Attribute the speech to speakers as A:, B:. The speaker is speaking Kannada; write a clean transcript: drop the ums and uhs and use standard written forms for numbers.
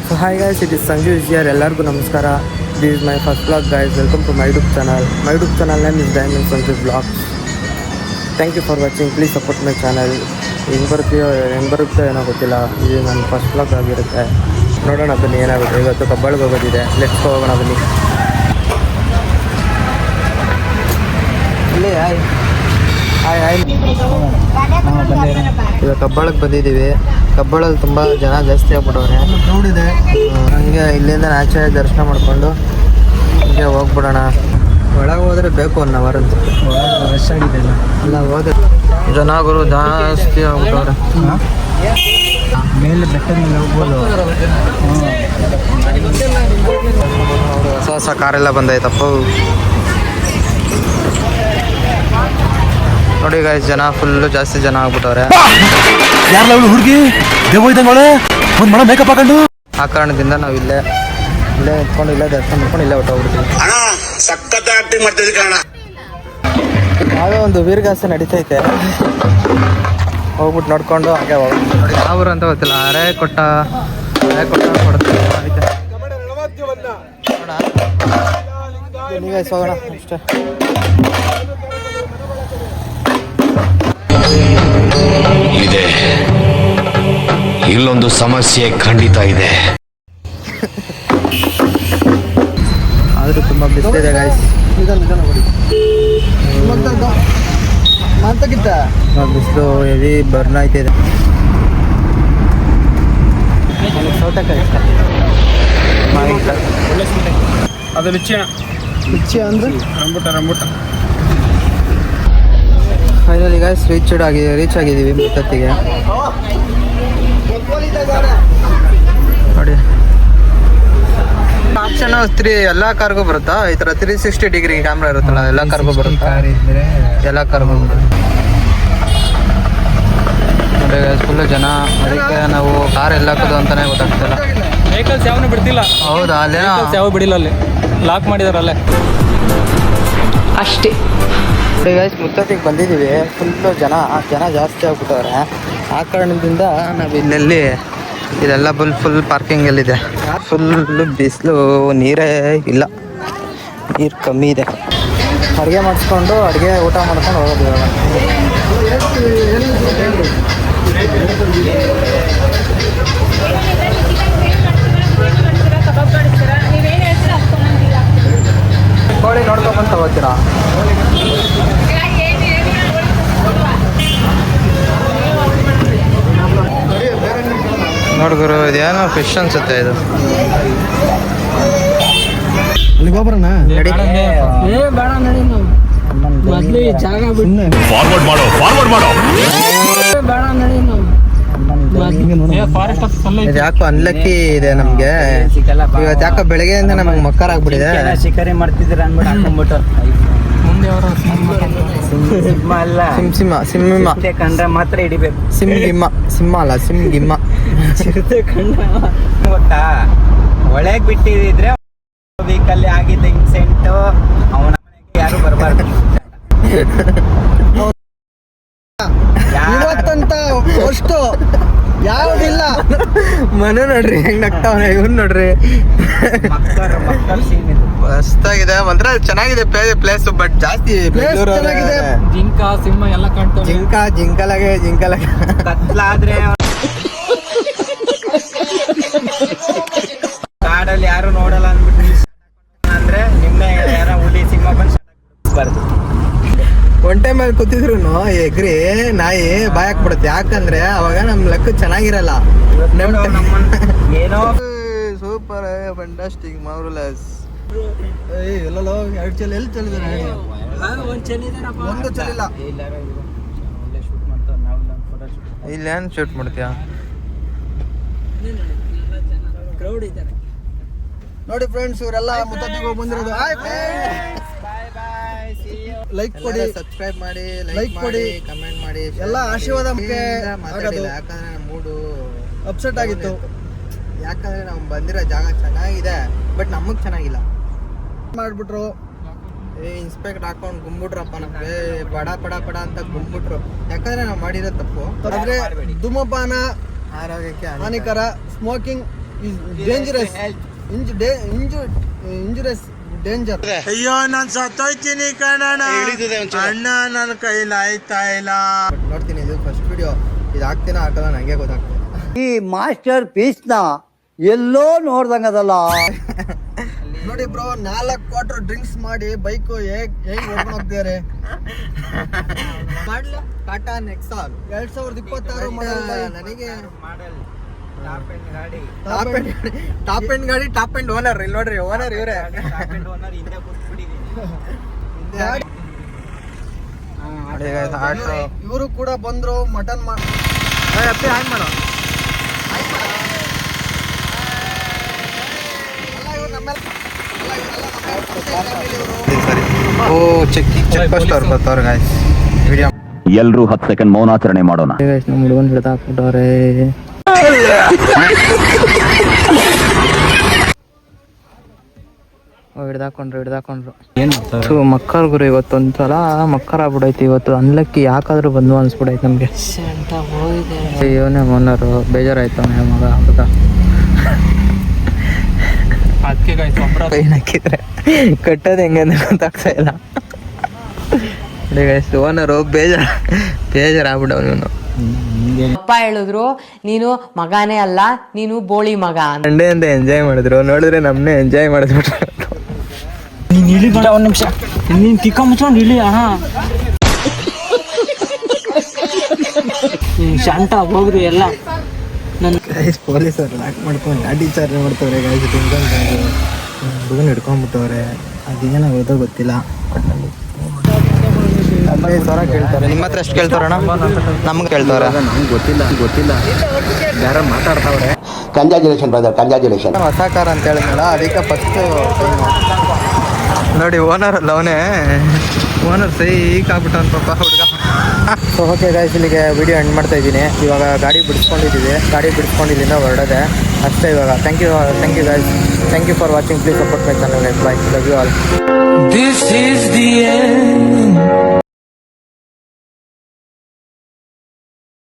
A: So hi guys, it is Sanju is here. ಎಲ್ಲರಿಗೂ ನಮಸ್ಕಾರ. This is my first vlog guys. Welcome to my YouTube channel. My YouTube channel name is Diamond Sanju Vlogs. Thank you for watching. Please support my channel. ಹೆಂಗೆ ಬರುತ್ತೋ ಏನೋ ಗೊತ್ತಿಲ್ಲ. ಇದು ನನ್ನ ಫಸ್ಟ್ ವ್ಲಾಗ್ ಆಗಿರುತ್ತೆ. ನೋಡೋಣ ಬನ್ನಿ ಏನಾಗುತ್ತೆ. ಇವತ್ತು ಕಬ್ಬಾಳಿಗೆ ಹೋಗೋದಿದೆ. ಲೆಟ್ಸ್ ಹೋಗೋಣ ಬನ್ನಿ. ಇಲ್ಲಿ ಹಾಯ್ ಈಗ ಕಬ್ಬಾಳಕ್ಕೆ ಬಂದಿದ್ದೀವಿ. ಕಬ್ಬಾಳಲ್ಲಿ ತುಂಬ ಜನ ಜಾಸ್ತಿ ಆಗ್ಬಿಟ್ಟವ್ರೆ, ನೋಡಿದೆ. ಹಂಗೆ ಇಲ್ಲಿಂದ ಆಚೆ ದರ್ಶನ ಮಾಡಿಕೊಂಡು ಹೀಗೆ ಹೋಗ್ಬಿಡೋಣ. ಒಳಗೆ ಹೋದರೆ ಬೇಕು 1 ಅವರ್ ಅನ್ಸುತ್ತೆ. ರಶ್ ಆಗಿದೆ ಎಲ್ಲ ಹೋದ್ರೆ ಜನಗಳು ಜಾಸ್ತಿ ಆಗ್ಬಿಟ್ಟವ್ರೆ. ಮೇಲೆ ಬೆಟ್ಟದ ಮೇಲೆ ಹೋಗ್ಬೋದು. ಹೊಸ ಹೊಸ ಕಾರೆಲ್ಲ ಬಂದೈತಪ್ಪ ನೋಡಿ ಗಾಯ್ಸ್. ಜನ ಫುಲ್ಲು ಜಾಸ್ತಿ ಜನ ಆಗ್ಬಿಟ್ಟವ್ರೆ.
B: ಯಾರಲ್ಲ ಅವಳು ಹುಡುಗಿ ದೇವಯ್ದಂಗಳೆ ಒಂದು ಮಳ ಮೇಕಪ್ ಹಾಕೊಂಡು.
A: ಆ ಕಾರಣದಿಂದ ನಾವು ಇಲ್ಲೇ ನಿಂತ್ಕೊಂಡು ಇಲ್ಲೇ ದರ್ಶನ ಮಾಡ್ಕೊಂಡು ಇಲ್ಲೇ ಹೊಟ್ಟೋಗ್ಬಿಡ್ತೀವಿ. ಯಾವುದೋ ಒಂದು ವೀರಗಾಸೆ ನಡೀತೈತೆ, ಹೋಗ್ಬಿಟ್ಟು ನೋಡ್ಕೊಂಡು ಹಾಗೆ ಹೋಗಿ ನೋಡಿ. ಯಾವ ಊರು ಅಂತ ಗೊತ್ತಿಲ್ಲ. ಅರೆ ಕೊಟ್ಟ ಕೊಡ್ತೀವಿ ನೀವೇ ಹೋಗೋಣ ಅಷ್ಟೇ.
C: ಇದೆ ಇಲ್ಲೊಂದು ಸಮಸ್ಯೆ ಖಂಡಿತ ಇದೆ.
A: ಆದರೂ ತುಂಬ ಬಿಸಿಲಿದೆ ಗಾಯ್ಸ್. ಬಿಸಿಲು ಹೆವಿ ಬರ್ನ್ ಆಯ್ತಿದೆ. ಸೌತೆಕಾಯಿ ಇಷ್ಟ.
D: ಅದು ಲಿಚ್ಚಿ ಅಂದ್ರೆ ರಂಬುಟ.
A: ಫೈನಲಿ ಗಾಯ್ಸ್ ರೀಚ್ ಆಗಿದ್ದೀವಿ ಮುತ್ತತ್ತಿಗೆ. ನೋಡಿ ಆಪ್ಷನ್ 3 ಎಲ್ಲ ಕಾರ್ಗೂ ಬರುತ್ತಾ? ಈ ಥರ 360 ಡಿಗ್ರಿ ಕ್ಯಾಮ್ರಾ ಇರುತ್ತಲ್ಲ, ಎಲ್ಲ ಕಾರ್ಗೂ ಬರುತ್ತಾ? ಎಲ್ಲ ಕಾರ್ಗೂ ಬರುತ್ತೆ ನೋಡಿ ಗಾಯ್ಸ್. ಫುಲ್ಲು ಜನ. ಅದಕ್ಕೆ ನಾವು ಕಾರ್ ಎಲ್ಲ ಹಾಕೋದು ಅಂತಾನೆ ಗೊತ್ತಾಗ್ತಿಲ್ಲ.
D: ವೆಹಿಕಲ್ಸ್ ಯಾವನು ಬಿಡ್ತಿಲ್ಲ.
A: ಹೌದಾ? ಅಲ್ಲೇನೋ
D: ಯಾವ ಬಿಡಿಲ್ಲ, ಅಲ್ಲಿ ಲಾಕ್ ಮಾಡಿದಾರಲ್ಲೇ
A: ಅಷ್ಟೇ. ನೋಡಿ ಗಾಯ್ಸ್, ಮುತ್ತತ್ತಿಗೆ ಬಂದಿದ್ದೀವಿ. ಫುಲ್ಲು ಜನ ಜಾಸ್ತಿ ಆಗ್ಬಿಟ್ಟವ್ರೆ. ಆ ಕಾರಣದಿಂದ ನಾವು ಇಲ್ಲೆಲ್ಲಿ ಇದೆಲ್ಲ ಫುಲ್ ಪಾರ್ಕಿಂಗಲ್ಲಿದೆ. ಫುಲ್ಲು ಬಿಸಿಲು, ನೀರೇ ಇಲ್ಲ, ನೀರು ಕಮ್ಮಿ ಇದೆ. ಅಡುಗೆ ಮಾಡಿಸ್ಕೊಂಡು ಊಟ ಮಾಡ್ಕೊಂಡು ಹೋಗೋದು ಇವಾಗ. ಕೋಳಿ ನೋಡ್ಕೊಂಬಂದು ತಗೋತೀರಾ? ನೋಡ್ಗುರು, ಇದೇನೋ ಫಿಶ್ ಅನ್ಸುತ್ತೆ ಇದು. ಯಾಕೋ ಅನ್ಲಕ್ಕಿ ಇದೆ ನಮ್ಗೆ ಇವತ್ತು. ಯಾಕೋ ಬೆಳಗ್ಗೆಯಿಂದ ನಮ್ಗೆ ಮಕ್ಕರ್ ಆಗ್ಬಿಟ್ಟಿದೆ.
E: ಶಿಕಾರಿ ಮಾಡ್ತಿದ್ರ ಅನ್ಬಿಟ್ಟು ಹಾಕೊಂಡ್ಬಿಟ್ಟು
A: ಸಿಂಹ
E: ಕಂಡ್ರೆ ಮಾತ್ರ ಹಿಡಿಬೇಕು.
A: ಸಿಂಹ ಅಲ್ಲ, ಸಿಂಹ.
E: ಚಿರತೆ ಕಂಡ ಗೊತ್ತಾ? ಒಳಗೆ ಬಿಟ್ಟಿದ್ರೆ ವೀಕಲ್ ಆಗಿದ್ದ ಇನ್ಸೆಂಟ್ ಅವನ ಯಾರು ಬರಬಾರ್ದು.
A: ಇವತ್ತಂತ ಅಷ್ಟು ಯಾವುದಿಲ್ಲ. ಮನೆ ನೋಡ್ರಿ ಹೆಂಗ್ ನಗ್ತಾವನೆ. ಇವನ್ ನೋಡ್ರಿ
E: ಮಕ್ಕಳ ಸೀನ್ ಇದು
A: ಮಸ್ತಾಗಿದೆ. ಮಾತ್ರ ಚೆನ್ನಾಗಿದೆ ಪ್ಲೇಸ್. ಬಟ್ ಜಾಸ್ತಿ
D: ಜಿಂಕ ಸಿಂಹ ಎಲ್ಲ ಕಾಣ್ತಾವ.
A: ಜಿಂಕಲಾಗೆ
E: ಕತ್ಲಾದ್ರೆ ಕಾಡಲ್ಲಿ ಯಾರು ನೋಡಲ್ಲ ಅಂದ್ಬಿಟ್ಟು ಅಂದ್ರೆ ನಿಮ್ನೆ ಯಾರ ಹುಲಿ ಸಿಂಹ ಬಂದು
A: ಒಂಟೆ ಮೇಲೆ ಕೂತಿದ್ರು ಎಗ್ರಿ ನಾಯಿ ಬಾಯ್ ಹಾಕ್ಬಿಡುತ್ತೆ. ಯಾಕಂದ್ರೆ ಅವಾಗ ನಮ್ ಲೆಕ್ಕ ಚೆನ್ನಾಗಿರಲ್ಲ.
E: ಏನೋ
A: ಸೂಪರ್, ಫ್ಯಾಂಟಾಸ್ಟಿಕ್, ಮಾರ್ವೆಲಸ್. ಎಲ್ಲೋ 2 ಚಲ ಎಲ್ಲಿ ಚಲಿದಾರೆ? ಒಂದು ಚಲಿಲ್ಲ. ಇಲ್ಲೇನು ಶೂಟ್ ಮಾಡ್ತೀಯಾ? ನೋಡಿ ಫ್ರೆಂಡ್ಸ್, ಇವರೆಲ್ಲ ಮುತ್ತತ್ತಿಗೆ ಹೋಗಿ ಬಂದಿರೋದು. ಲೈಕ್ ಕೊಡಿ, ಸಬ್ಸ್ಕ್ರೈಬ್ ಮಾಡಿ, ಲೈಕ್ ಮಾಡಿ, ಕಮೆಂಟ್ ಮಾಡಿ, ಎಲ್ಲ ಆಶೀರ್ವಾದ. ಯಾಕಂದ್ರೆ ನಮ್ಮ ಮೂಡು ಅಪ್ಸೆಟ್ ಆಗಿತ್ತು. ಯಾಕಂದ್ರೆ ನಾವು ಬಂದಿರೋ ಜಾಗ ಚೆನ್ನಾಗಿದೆ, ಬಟ್ ನಮಗ್ ಚೆನ್ನಾಗಿಲ್ಲ. ಮಾಡ್ಬಿಟ್ರು ಇನ್ಸ್ಪೆಕ್ಟ್ ಹಾಕೊಂಡು ಗುಂಬಿಟ್ರಪ್ಪ. ನಮ್ಗೆ ಪಡ ಅಂತ ಗುಂಬಿಟ್ರು. ಯಾಕಂದ್ರೆ ನಾವು ಮಾಡಿರೋ ತಪ್ಪು. ಆದ್ರೆ ಧೂಮಪಾನ ಆರೋಗ್ಯಕ್ಕೆ ಹಾನಿಕರ. Smoking dangerous injurious danger.
E: ಅಯ್ಯೋ ನಾನ್ ಸತ್ತೋಯ್ತೀನಿ ಕಣಣ್ಣ, ಅಣ್ಣ ನನ್ನ ಕೈಲಿ ಆಯ್ತಾ ಇಲ್ಲ.
A: ನೋಡ್ತೀನಿ, ಇದು ಫಸ್ಟ್ ವಿಡಿಯೋ, ಇದು ಹಾಕ್ತೀನ ಹಾಕಲ್ಲ ನಂಗೆ ಗೊತ್ತಾಗ್ತದೆ.
F: ಈ ಮಾಸ್ಟರ್ ಪೀಸ್ನ ಎಲ್ಲೋ ನೋಡ್ದಂಗದಲ್ಲ.
A: ನೋಡಿ ಬ್ರೋ, 4 ಕ್ವಾರ್ಟರ್ ಡ್ರಿಂಕ್ಸ್ ಮಾಡಿ ಬೈಕ್ ಹೇಗ್ ಓಡ್ಕೊಂಡು ಹೋಗ್ತಿದ್ದಾರೆ. ಟಾಟಾ ನೆಕ್ಸಾನ್ 2026 ಮಾಡಲ್. ನನಗೆ ಟಾಪ್ ಎಂಡ್ ಗಾಡಿ, ಟಾಪ್ ಎಂಡ್ ಓನರ್. ಇಲ್ಲಿ ನೋಡ್ರಿ, ಓನರ್ ಇವರೇ. ಇವರು ಕೂಡ ಬಂದ್ರು ಮಟನ್ ಮಾಡೋ. ಓ ಚೆಕ್ ಪೋಸ್ಟ್ ಅವ್ರು ಬರ್ತಾವ್ರೆ ಗಾಯ್ಸ್. ವಿಡಿಯೋ
G: ಎಲ್ರೂ 10 ಸೆಕೆಂಡ್ ಮೌನಾಚರಣೆ ಮಾಡೋಣ.
A: ನಮ್ಮ ಹುಡುಗನ್ ಹಿಡ್ದು ಹಾಕ್ಬಿಟ್ಟವ್ರೆ. ಹಿಡ್ದಾಕೊಂಡ್ರು ಮಕ್ಕಳ ಗುರು. ಇವತ್ತೊಂದ್ಸಲ ಮಕ್ಕಳ ಆಗ್ಬಿಡೈತಿ. ಇವತ್ತು ಅನ್ಲಕ್ಕಿ ಯಾಕಾದ್ರೂ ಬಂದು ಅನ್ಸ್ಬಿಡೈತಿ ನಮ್ಗೆ. ಇವನೇ ಓನರು, ಬೇಜಾರಾಯ್ತು ಅವನ ಮಗ ಹಬ್ಬದ.
D: ಅದಕ್ಕೆ ಗಾಯ್ಸ್ ಒಬ್ಬರ
A: ಕೈನ ಹಾಕಿದ್ರೆ ಕಟ್ಟೋದು ಹೆಂಗೆ ಅಂತ ಗೊತ್ತಾಗ್ತಾ ಇಲ್ಲ. ಓನರು ಬೇಜಾರಾಗ್ಬಿಟ್ಟವ್. ಇವನು
H: ಅಪ್ಪ ಹೇಳಿದ್ರು ನೀನು ಮಗನೇ ಅಲ್ಲ, ನೀನು ಬೋಳಿ ಮಗ
A: ಸಂಡೇ ಅಂತ ಎಂಜಾಯ್ ಮಾಡಿದ್ರು. ನೋಡಿದ್ರೆ ನಮ್ಮನ್ನೇ ಎಂಜಾಯ್ ಮಾಡಿದ್ಬಿಟ್ರು.
D: ನೀನು ಇಳಿ ಬೇಡ, ಒಂದು ನಿಮಿಷ ನೀನು ತಿಕ್ಕ ಮುಚ್ಕೊಂಡು ಇಳಿ. ಶಾಂತ ಹೋಗ್ರಿ ಎಲ್ಲ.
A: ಪೊಲೀಸರು ಲಾಕ್ ಮಾಡ್ಕೊಂಡು ಗಾಡಿ ಚಾರ್ಜ್ ಮಾಡ್ತವ್ರೆ ಗಾಡಿ. ಹುಡುಗನ ಹಿಡ್ಕೊಂಡ್ಬಿಟ್ಟವ್ರೆ. ಅದೇನಾಗೋದೋ ಗೊತ್ತಿಲ್ಲ. 15,000 ಕೇಳ್ತಾರೆ. ನಿಮ್ಮ ಹತ್ರ ಎಷ್ಟು ಕೇಳ್ತಾರಣ್ಣ? ನಮ್ಗೆ ಕೇಳ್ತಾರ.
G: ಗೊತ್ತಿಲ್ಲ ಯಾರು ಮಾತಾಡ್ತಾವ್ರೆ. Congratulation brother, congratulation.
A: ಹೊಸ ಕಾರ್ ಅಂತ ಹೇಳಿದ್ನಲ್ಲ, ಅದಕ್ಕೆ ಫಸ್ಟ್ ನೋಡಿ ಓನರ್ ಅಲ್ಲ ಅವನೇ. ಓನರ್ ಸೈಕ್ ಆಗ್ಬಿಟ್ಟವನ್ ಪಾಪ ಹುಡುಗ. ಸೊ ಓಕೆ ಗಾಯ್ಸ್, ಇಲ್ಲಿಗೆ ವಿಡಿಯೋ ಎಂಡ್ ಮಾಡ್ತಾ ಇದ್ದೀನಿ. ಇವಾಗ ಗಾಡಿ ಬಿಡಿಸ್ಕೊಂಡಿದ್ದೀವಿ. ಗಾಡಿ ಬಿಡಿಸ್ಕೊಂಡು ಇಲ್ಲಿಂದ ಹೊರಡೋದೆ ಅಷ್ಟೇ ಇವಾಗ. Thank you guys. Thank you for watching. Please support my channel. Bye. Love you all.